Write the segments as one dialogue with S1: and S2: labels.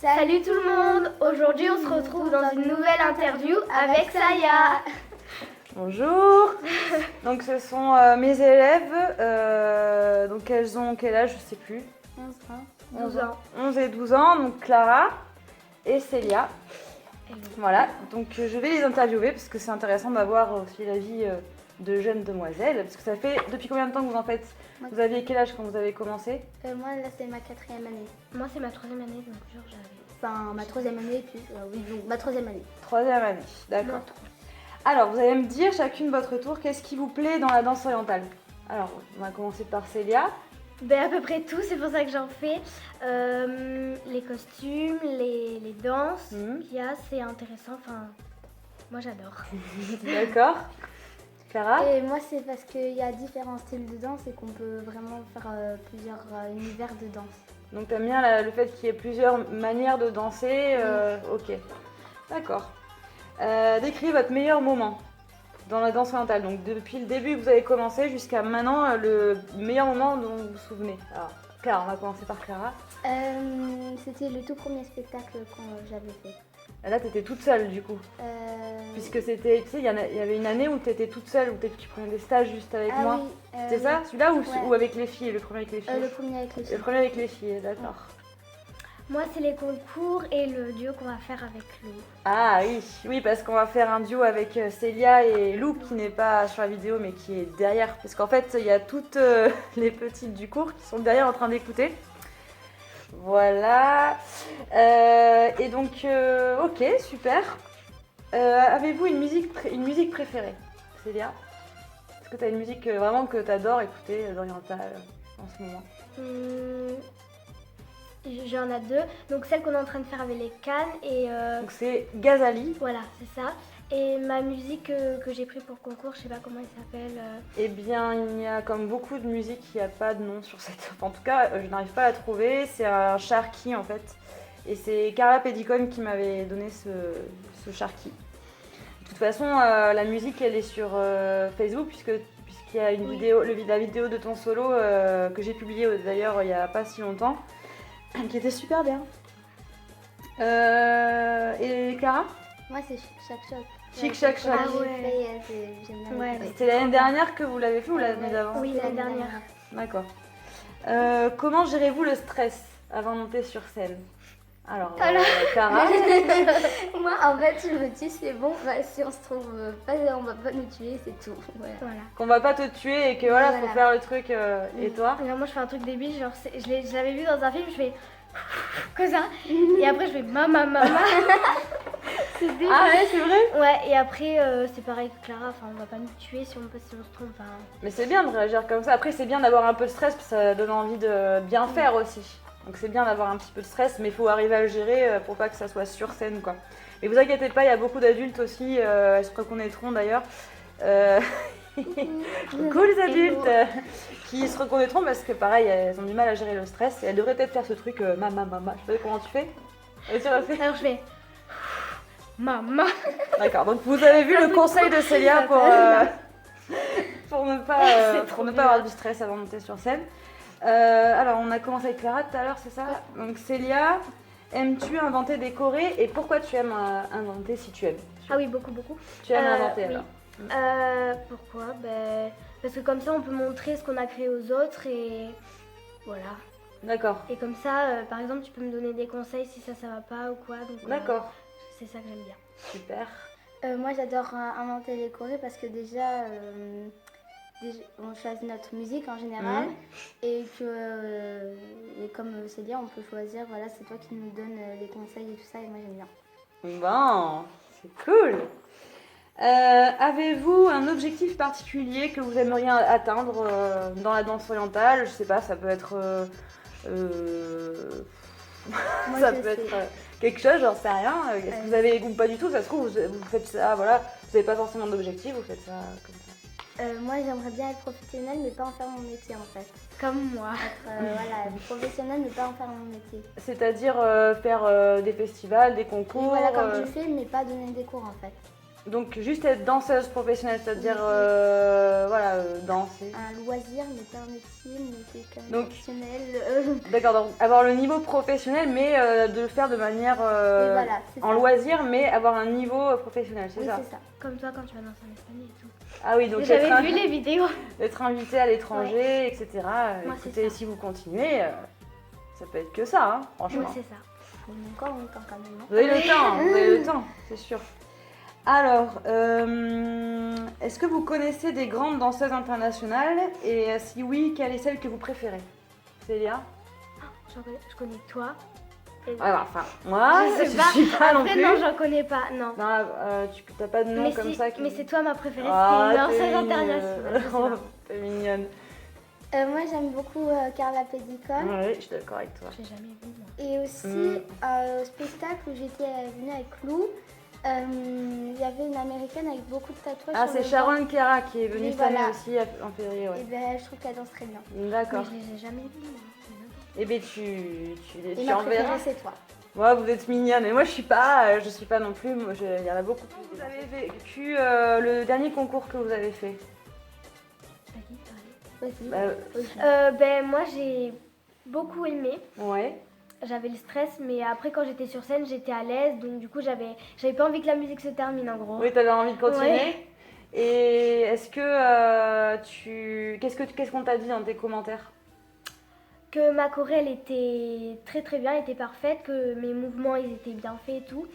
S1: Salut tout le monde! Aujourd'hui on se retrouve dans une nouvelle interview avec Saya.
S2: Bonjour. Donc ce sont mes élèves. Donc elles ont quel âge? Je sais plus.
S1: 12 ans.
S2: 11 et 12 ans. Donc Clara et Célia. Voilà. Donc je vais les interviewer parce que c'est intéressant d'avoir aussi la vie de jeunes demoiselles. Parce que ça fait depuis combien de temps que vous en faites? Vous aviez quel âge quand vous avez commencé?
S3: Moi là c'est ma 4e année.
S1: Moi c'est ma 3e année donc genre j'avais.
S3: Enfin ma 3e année puis oui donc ma 3e année.
S2: 3e année, d'accord. Alors vous allez me dire chacune votre tour qu'est-ce qui vous plaît dans la danse orientale. Alors on va commencer par Célia.
S1: Ben à peu près tout, c'est pour ça que j'en fais. Les costumes, les danses qu'il y a, c'est intéressant. Enfin, moi j'adore.
S2: D'accord. Clara?
S3: Et moi c'est parce qu'il y a différents styles de danse et qu'on peut vraiment faire plusieurs univers de danse.
S2: Donc t'aimes bien le fait qu'il y ait plusieurs manières de danser. Ok. D'accord. Décrivez votre meilleur moment dans la danse orientale. Donc depuis le début que vous avez commencé jusqu'à maintenant, le meilleur moment dont vous vous souvenez. Alors Clara, on va commencer par Clara.
S3: C'était le tout premier spectacle que j'avais fait.
S2: Là t'étais toute seule du coup. Puisque c'était, tu sais, il y avait une année où t'étais toute seule, où tu prenais des stages juste avec moi.
S3: Oui,
S2: c'est ça, celui-là
S3: ouais.
S2: ou avec les filles, le premier avec les filles?
S3: Le premier avec les filles.
S2: Le premier avec les filles, d'accord.
S1: Moi c'est les concours et le duo qu'on va faire avec Lou.
S2: Ah oui, parce qu'on va faire un duo avec Célia et Lou qui n'est pas sur la vidéo mais qui est derrière. Parce qu'en fait, il y a toutes les petites du cours qui sont derrière en train d'écouter. Voilà. Et donc, ok, super. Avez-vous une musique préférée, Célia? Est-ce que tu as une musique vraiment que tu adores écouter d'orientale en ce moment?
S1: J'en ai deux. Donc celle qu'on est en train de faire avec les cannes et...
S2: Donc c'est Ghazali.
S1: Voilà, c'est ça. Et ma musique que j'ai pris pour concours, je sais pas comment elle s'appelle.
S2: Eh bien, il y a comme beaucoup de musique, il n'y a pas de nom sur cette... En tout cas, je n'arrive pas à la trouver. C'est un charqui en fait. Et c'est Carla Pedicone qui m'avait donné ce charqui. De toute façon, la musique, elle est sur Facebook puisqu'il y a une vidéo, la vidéo de ton solo que j'ai publiée d'ailleurs il n'y a pas si longtemps, qui était super bien. Et Clara?
S3: Moi c'est Chic Choc.
S2: Chic Choc Choc.
S1: Ah ouais.
S3: J'aime bien.
S1: Ouais.
S2: C'était l'année dernière que vous l'avez fait ou l'année d'avant?
S1: Oui, l'année dernière.
S2: D'accord. Comment gérez-vous le stress avant de monter sur scène? Alors, Clara?
S3: Moi en fait je me dis c'est bon, si on se trouve pas, on va pas nous tuer, c'est tout. Voilà.
S2: Qu'on va pas te tuer et que voilà, faut
S3: Voilà.
S2: faire le truc. Et toi?
S1: Alors moi je fais un truc débile, genre je l'avais vu dans un film, je fais comme ça, et après je fais mama. C'est débile.
S2: Ah ouais, c'est vrai?
S1: Ouais, et après c'est pareil que Clara, enfin on va pas nous tuer si on se trompe. Enfin...
S2: Mais c'est bien de réagir comme ça. Après, c'est bien d'avoir un peu de stress, parce que ça donne envie de bien faire aussi. Donc c'est bien d'avoir un petit peu de stress, mais il faut arriver à le gérer pour pas que ça soit sur scène, quoi. Mais vous inquiétez pas, il y a beaucoup d'adultes aussi, elles se reconnaîtront d'ailleurs. Coucou les adultes qui se reconnaîtront parce que pareil, elles ont du mal à gérer le stress et elles devraient peut-être faire ce truc mama. Je sais pas comment tu fais. Tu refais.
S1: Alors je fais mama.
S2: D'accord, donc vous avez vu le conseil de Célia pour ne pas avoir du stress avant de monter sur scène. Alors on a commencé avec Clara tout à l'heure, c'est ça? Donc Célia, aimes-tu inventer des chorés et pourquoi tu aimes inventer si tu aimes?
S1: Ah oui, beaucoup.
S2: Tu aimes inventer
S1: oui.
S2: alors?
S1: Pourquoi? Parce que comme ça on peut montrer ce qu'on a créé aux autres et voilà.
S2: D'accord.
S1: Et comme ça, par exemple, tu peux me donner des conseils si ça va pas ou quoi.
S2: D'accord.
S1: C'est ça que j'aime bien.
S2: Super.
S3: Moi j'adore inventer les chorés parce que déjà on choisit notre musique en général et comme Célia on peut choisir, voilà c'est toi qui nous donne les conseils et tout ça et moi j'aime bien.
S2: Bon, c'est cool. Avez-vous un objectif particulier que vous aimeriez atteindre dans la danse orientale? Je sais pas, ça peut être ça peut être quelque chose, j'en sais rien. Est-ce que vous avez ou pas du tout? Ça se trouve vous faites ça, voilà, vous n'avez pas forcément d'objectif, vous faites ça comme ça.
S3: Moi j'aimerais bien être professionnelle mais pas en faire mon métier en fait.
S1: Comme moi.
S3: Voilà, être professionnelle mais pas en faire mon métier.
S2: C'est-à-dire faire des festivals, des concours.
S3: Et voilà comme tu fais mais pas donner des cours en fait.
S2: Donc juste être danseuse professionnelle, c'est-à-dire danser.
S3: Un loisir, mais pas un métier, mais c'est quand même
S2: Donc-
S3: professionnel.
S2: D'accord, donc avoir le niveau professionnel, mais de le faire de manière
S3: Oui, voilà, c'est
S2: en
S3: ça.
S2: loisir, mais avoir un niveau professionnel, c'est
S3: Oui,
S2: ça.
S3: c'est ça.
S1: Comme toi quand tu vas danser en Espagne et tout.
S2: Ah oui, donc
S1: J'avais vu les vidéos.
S2: être invité à l'étranger, etc.
S1: Moi, c'est
S2: Écoutez,
S1: ça.
S2: si vous continuez, ça peut être que ça, hein, franchement.
S1: Oui, c'est ça.
S3: On a encore longtemps quand même. Hein.
S2: Vous avez le temps, vous avez le temps, c'est sûr. Alors, est-ce que vous connaissez des grandes danseuses internationales? Et si oui, quelle est celle que vous préférez? Célia?
S1: Je connais toi. Et...
S2: Alors, enfin, moi,
S1: je
S2: je
S1: sais pas.
S2: suis pas non
S1: Après,
S2: plus.
S1: non, j'en connais pas. Non.
S2: Non, tu n'as pas de nom
S1: Mais,
S2: comme ça qui...
S1: mais c'est toi ma préférée.
S2: Ah,
S1: C'était une
S2: t'es
S1: danseuse
S2: mignonne.
S1: internationale. Je sais pas.
S2: T'es mignonne.
S3: Moi, j'aime beaucoup Carla Pedicone.
S2: Oui, je suis d'accord avec toi.
S1: J'ai jamais vu moi.
S3: Et aussi, au spectacle où j'étais venue avec Lou, il y avait une américaine avec beaucoup de tatouages.
S2: Ah,
S3: sur
S2: c'est
S3: le
S2: Sharon Kera qui est venue
S3: Oui,
S2: cette année
S3: voilà.
S2: aussi en février,
S3: ventre.
S2: ouais.
S3: Et ben, je trouve qu'elle danse très bien.
S2: D'accord.
S1: Mais je les ai jamais vus moi.
S2: Eh bien, tu
S3: Et
S2: tu
S3: ma
S2: enverras.
S3: préférée, c'est toi.
S2: Ouais, vous êtes mignonne. Et moi, je suis pas non plus. Moi, il y en a beaucoup plus. Vous avez vécu le dernier concours que vous avez fait?
S1: Vas-y, parlez.
S3: Vas-y.
S2: Bah,
S1: Ben moi j'ai beaucoup aimé.
S2: ouais.
S1: J'avais le stress, mais après quand j'étais sur scène, j'étais à l'aise, donc du coup j'avais pas envie que la musique se termine en gros.
S2: Oui, t'avais envie de continuer.
S1: Ouais.
S2: Et est-ce que qu'est-ce qu'on t'a dit dans tes commentaires?
S1: Que ma choré elle était très très bien, elle était parfaite, que mes mouvements ils étaient bien faits et tout.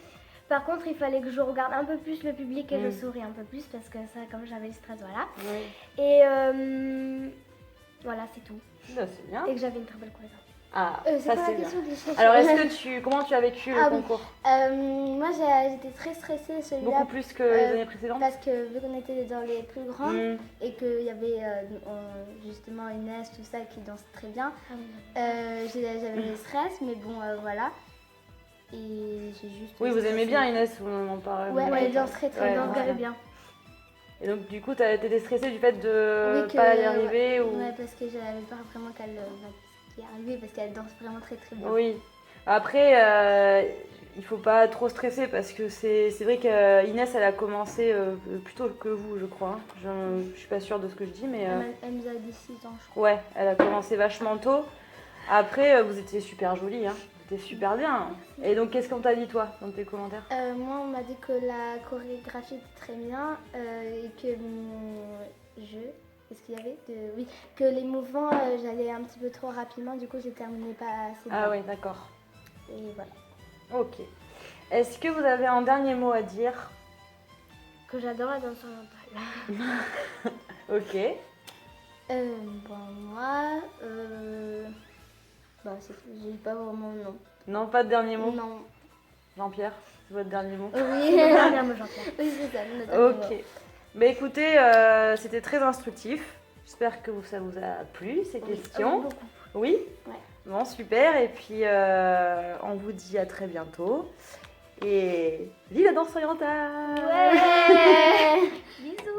S1: Par contre, il fallait que je regarde un peu plus le public et je souris un peu plus parce que ça, comme j'avais le stress, voilà.
S2: Oui.
S1: Et voilà, c'est tout.
S2: Bah, c'est bien.
S1: Et que j'avais une très belle chorégraphie.
S2: Ah,
S3: C'est
S2: ça
S3: quoi
S2: c'est
S3: la
S2: bien.
S3: question que j'ai
S2: Alors, comment tu as vécu le
S3: Ah oui.
S2: concours?
S3: Moi, j'étais très stressée celui-là.
S2: Beaucoup plus que les années précédentes?
S3: Parce que vu qu'on était dans les plus grands
S2: Mm.
S3: et qu'il y avait justement Inès, tout ça, qui danse très bien, j'avais le stress, mais bon, voilà. Et j'ai juste.
S2: Oui, vous aimez
S3: stressé.
S2: bien Inès, vous m'en parlez.
S3: Ouais,
S2: vous
S3: elle
S2: m'en
S3: danse
S2: parlez.
S3: très très bien.
S1: Donc, elle est bien.
S2: Et donc, du coup, t'étais stressée du fait de
S3: Oui,
S2: pas y arriver ou...
S3: Ouais, parce que j'avais peur vraiment qu'elle va y arriver, parce qu'elle danse vraiment très très bien.
S2: Oui. Après, il faut pas trop stresser parce que c'est vrai qu'Inès, elle a commencé plus tôt que vous, je crois. Je suis pas sûre de ce que je dis, mais...
S3: Elle nous a dit 6 ans, je crois.
S2: Ouais, elle a commencé vachement tôt. Après, vous étiez super jolie, hein. Vous étiez super bien. Et donc, qu'est-ce qu'on t'a dit, toi, dans tes commentaires?
S3: Moi, on m'a dit que la chorégraphie était très bien et que mon jeu, qu'est-ce qu'il y avait Oui, que les mouvements, j'allais un petit peu trop rapidement, du coup, j'ai terminé pas assez bien.
S2: Ah oui, d'accord.
S3: Et voilà.
S2: Ok. Est-ce que vous avez un dernier mot à dire?
S1: Que j'adore la danse orientale.
S2: Ok.
S3: Moi, c'est tout. J'ai pas vraiment de nom.
S2: Non, pas de dernier mot?
S3: Non.
S2: Jean-Pierre, c'est votre dernier mot?
S3: Oui,
S1: Bien, moi, Jean-Pierre.
S3: oui, c'est ça. notre dernier
S2: Ok.
S3: mot.
S2: Bah écoutez, c'était très instructif. J'espère que ça vous a plu, ces questions.
S3: Beaucoup.
S2: Oui?
S3: Ouais.
S2: Bon, super. Et puis, on vous dit à très bientôt. Et vive la danse orientale!
S3: Ouais.
S1: Bisous.